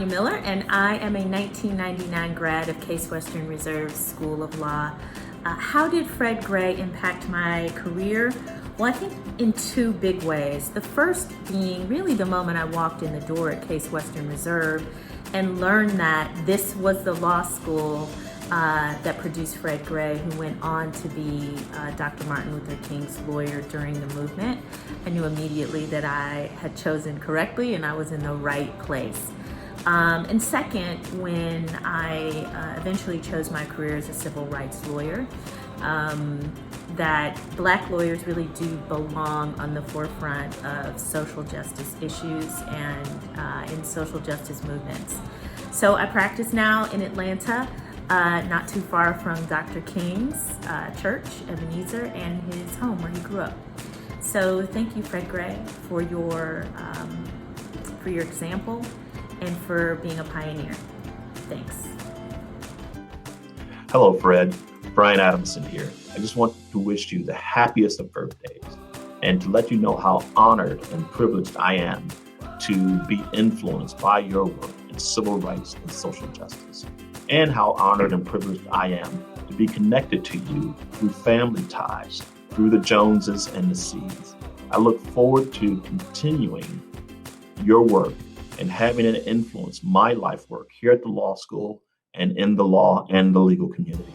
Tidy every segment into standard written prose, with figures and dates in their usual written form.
Tanya Miller, and I am a 1999 grad of Case Western Reserve School of Law. How did Fred Gray impact my career? Well, I think in two big ways. The first being really the moment I walked in the door at Case Western Reserve and learned that this was the law school that produced Fred Gray, who went on to be Dr. Martin Luther King's lawyer during the movement. I knew immediately that I had chosen correctly and I was in the right place. And second, when I eventually chose my career as a civil rights lawyer, that Black lawyers really do belong on the forefront of social justice issues and in social justice movements. So I practice now in Atlanta, not too far from Dr. King's church, Ebenezer, and his home where he grew up. So thank you, Fred Gray, for your example and for being a pioneer. Thanks. Hello, Fred. Bryan Adamson here. I just want to wish you the happiest of birthdays and to let you know how honored and privileged I am to be influenced by your work in civil rights and social justice, and how honored and privileged I am to be connected to you through family ties, through the Joneses and the Seeds. I look forward to continuing your work and having it influence my life work here at the law school and in the law and the legal community.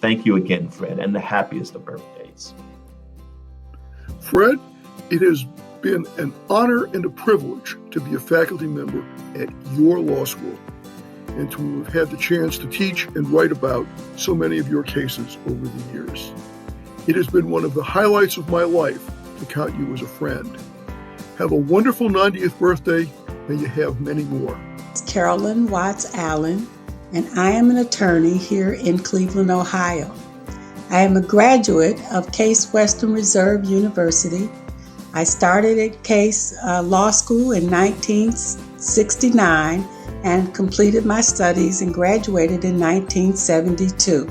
Thank you again, Fred, and the happiest of birthdays. Fred, it has been an honor and a privilege to be a faculty member at your law school and to have had the chance to teach and write about so many of your cases over the years. It has been one of the highlights of my life to count you as a friend. Have a wonderful 90th birthday. May you have many more. It's Carolyn Watts Allen, and I am an attorney here in Cleveland, Ohio. I am a graduate of Case Western Reserve University. I started at Case Law School in 1969 and completed my studies and graduated in 1972.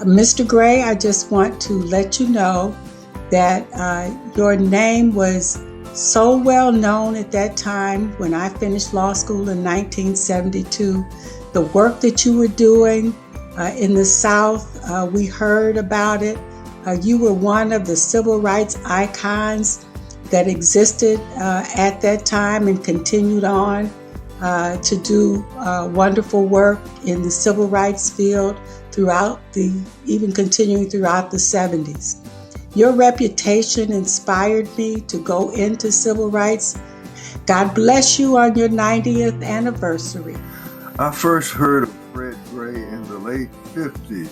Mr. Gray, I just want to let you know that your name was so well known at that time when I finished law school in 1972. The work that you were doing in the South, we heard about it. You were one of the civil rights icons that existed at that time and continued on to do wonderful work in the civil rights field even continuing throughout the 70s. Your reputation inspired me to go into civil rights. God bless you on your 90th anniversary. I first heard of Fred Gray in the late 50s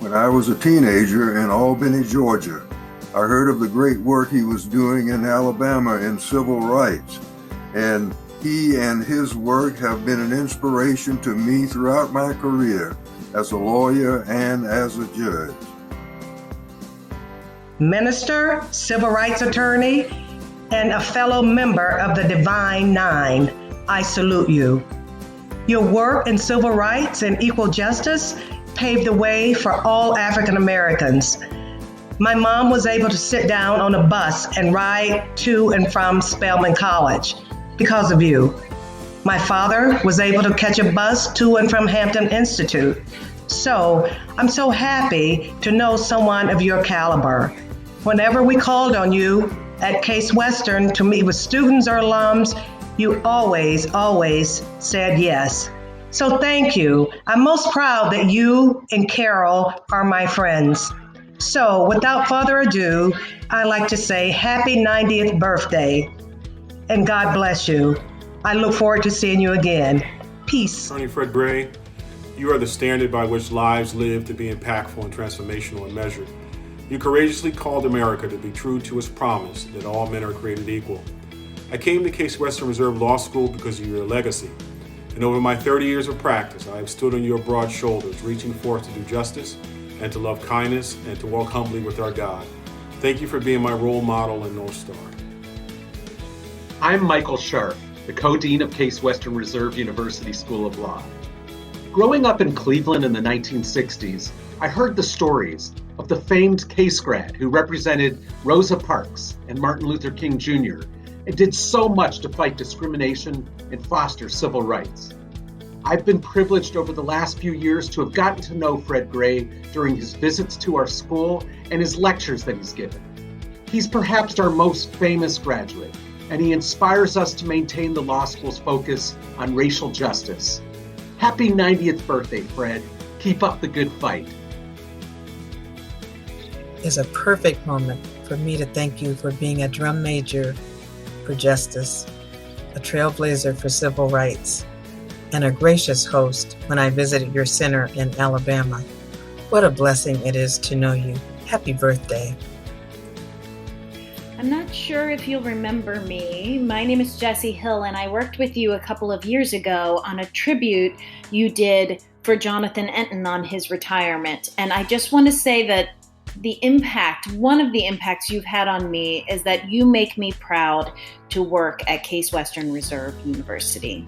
when I was a teenager in Albany, Georgia. I heard of the great work he was doing in Alabama in civil rights, and he and his work have been an inspiration to me throughout my career as a lawyer and as a judge. Minister, civil rights attorney, and a fellow member of the Divine Nine, I salute you. Your work in civil rights and equal justice paved the way for all African Americans. My mom was able to sit down on a bus and ride to and from Spelman College because of you. My father was able to catch a bus to and from Hampton Institute. So I'm so happy to know someone of your caliber. Whenever we called on you at Case Western to meet with students or alums, you always said yes. So thank you. I'm most proud that you and Carol are my friends. So without further ado, I'd like to say happy 90th birthday and God bless you. I look forward to seeing you again. Peace. Attorney Fred Gray, you are the standard by which lives live to be impactful and transformational and measured. You courageously called America to be true to its promise that all men are created equal. I came to Case Western Reserve Law School because of your legacy. And over my 30 years of practice, I have stood on your broad shoulders, reaching forth to do justice and to love kindness and to walk humbly with our God. Thank you for being my role model and North Star. I'm Michael Scharf, the co-dean of Case Western Reserve University School of Law. Growing up in Cleveland in the 1960s, I heard the stories of the famed case grad who represented Rosa Parks and Martin Luther King Jr. and did so much to fight discrimination and foster civil rights. I've been privileged over the last few years to have gotten to know Fred Gray during his visits to our school and his lectures that he's given. He's perhaps our most famous graduate, and he inspires us to maintain the law school's focus on racial justice. Happy 90th birthday, Fred. Keep up the good fight. Is a perfect moment for me to thank you for being a drum major for justice, a trailblazer for civil rights, and a gracious host when I visited your center in Alabama. What a blessing it is to know you. Happy birthday. I'm not sure if you'll remember me. My name is Jessie Hill, and I worked with you a couple of years ago on a tribute you did for Jonathan Enton on his retirement. And I just want to say that one of the impacts you've had on me is that you make me proud to work at Case Western Reserve University.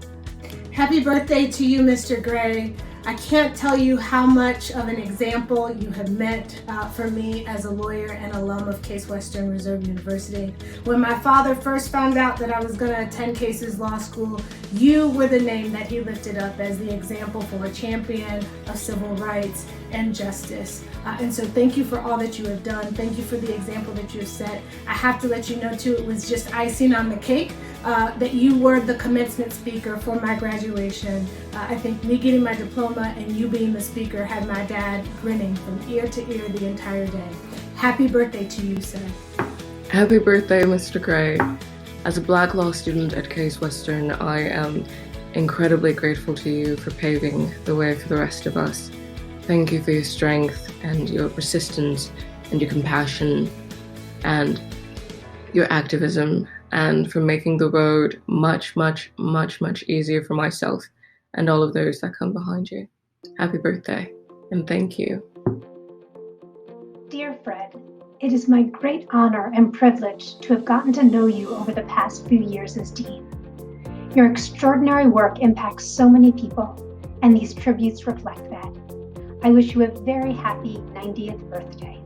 Happy birthday to you, Mr. Gray. I can't tell you how much of an example you have meant for me as a lawyer and alum of Case Western Reserve University. When my father first found out that I was going to attend Case's law school, you were the name that he lifted up as the example for a champion of civil rights and justice. And so thank you for all that you have done. Thank you for the example that you have set. I have to let you know too, it was just icing on the cake that you were the commencement speaker for my graduation. I think me getting my diploma and you being the speaker had my dad grinning from ear to ear the entire day. Happy birthday to you, sir. Happy birthday, Mr. Gray. As a Black law student at Case Western, I am incredibly grateful to you for paving the way for the rest of us. Thank you for your strength and your persistence and your compassion and your activism, and for making the road much, much, much, much easier for myself and all of those that come behind you. Happy birthday, and thank you. Dear Fred, it is my great honor and privilege to have gotten to know you over the past few years as Dean. Your extraordinary work impacts so many people, and these tributes reflect that. I wish you a very happy 90th birthday.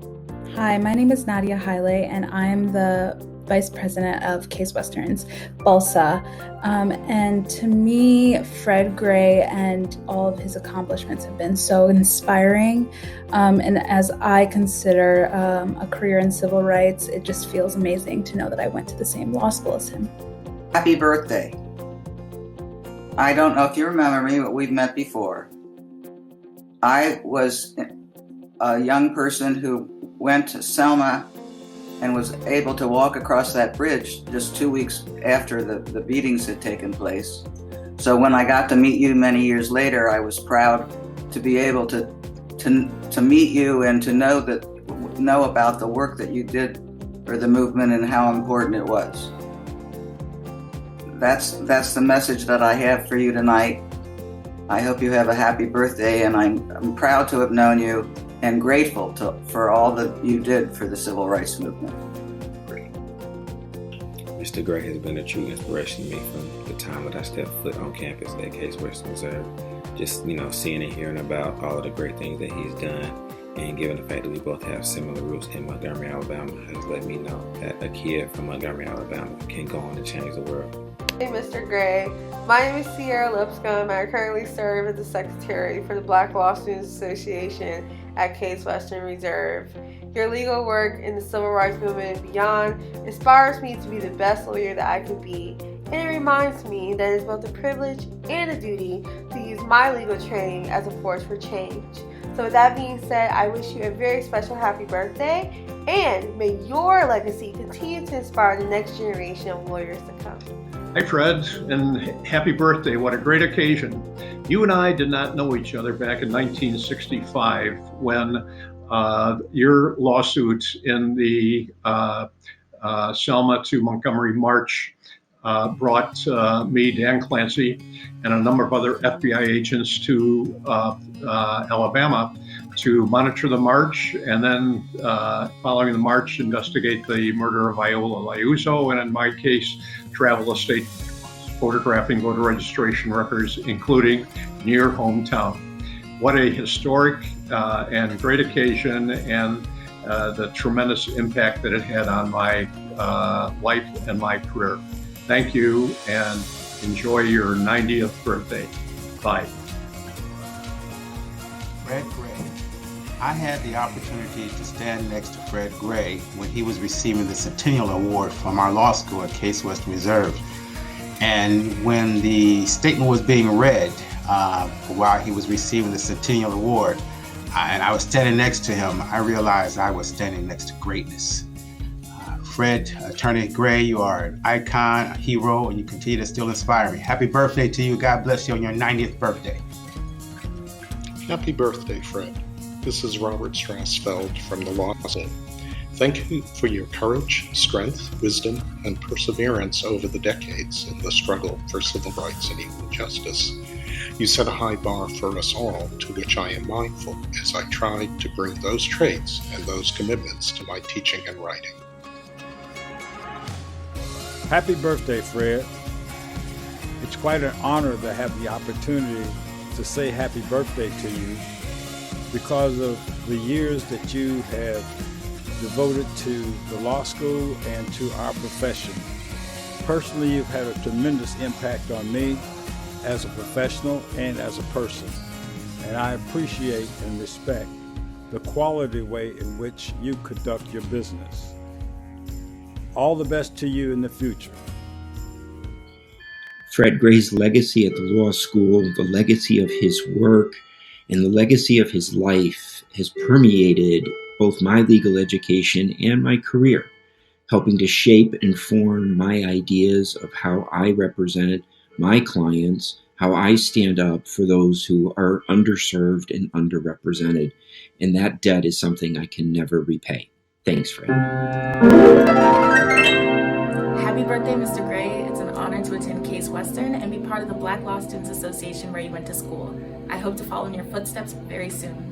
Hi, my name is Nadia Haile, and I'm the Vice President of Case Western's BALSA. And to me, Fred Gray and all of his accomplishments have been so inspiring. And as I consider a career in civil rights, it just feels amazing to know that I went to the same law school as him. Happy birthday. I don't know if you remember me, but we've met before. I was a young person who went to Selma and was able to walk across that bridge just 2 weeks after the beatings had taken place. So when I got to meet you many years later, I was proud to be able to meet you and to know about the work that you did for the movement and how important it was. That's the message that I have for you tonight. I hope you have a happy birthday, and I'm proud to have known you and grateful for all that you did for the civil rights movement. Mr. Gray has been a true inspiration to me from the time that I stepped foot on campus at Case Western Reserve. Just, seeing and hearing about all of the great things that he's done, and given the fact that we both have similar roots in Montgomery, Alabama, has let me know that a kid from Montgomery, Alabama can go on and change the world. Hey, Mr. Gray. My name is Sierra Lipscomb. I currently serve as the Secretary for the Black Law Students Association at Case Western Reserve. Your legal work in the civil rights movement and beyond inspires me to be the best lawyer that I could be, and it reminds me that it's both a privilege and a duty to use my legal training as a force for change. So with that being said, I wish you a very special happy birthday, and may your legacy continue to inspire the next generation of lawyers to come. Hi, Fred, and happy birthday. What a great occasion. You and I did not know each other back in 1965 when your lawsuit in the Selma to Montgomery March brought me, Dan Clancy, and a number of other FBI agents to Alabama to monitor the march, and then following the march, investigate the murder of Viola Liuzzo, and in my case, travel the state photographing voter registration records, including near your hometown. What a historic and great occasion, and the tremendous impact that it had on my life and my career. Thank you, and enjoy your 90th birthday. Bye. Fred Gray. I had the opportunity to stand next to Fred Gray when he was receiving the Centennial Award from our law school at Case Western Reserve. And when the statement was being read while he was receiving the Centennial Award, and I was standing next to him, I realized I was standing next to greatness. Fred, Attorney Gray, you are an icon, a hero, and you continue to still inspire me. Happy birthday to you. God bless you on your 90th birthday. Happy birthday, Fred. This is Robert Strassfeld from the Law School. Thank you for your courage, strength, wisdom, and perseverance over the decades in the struggle for civil rights and equal justice. You set a high bar for us all, to which I am mindful as I tried to bring those traits and those commitments to my teaching and writing. Happy birthday, Fred. It's quite an honor to have the opportunity to say happy birthday to you because of the years that you have devoted to the law school and to our profession. Personally, you've had a tremendous impact on me as a professional and as a person, and I appreciate and respect the quality way in which you conduct your business. All the best to you in the future. Fred Gray's legacy at the law school, the legacy of his work, and the legacy of his life has permeated both my legal education and my career, helping to shape and form my ideas of how I represent my clients, how I stand up for those who are underserved and underrepresented. And that debt is something I can never repay. Thanks, Fred. Happy birthday, Mr. Gray. It's an honor to attend Case Western and be part of the Black Law Students Association where you went to school. I hope to follow in your footsteps very soon.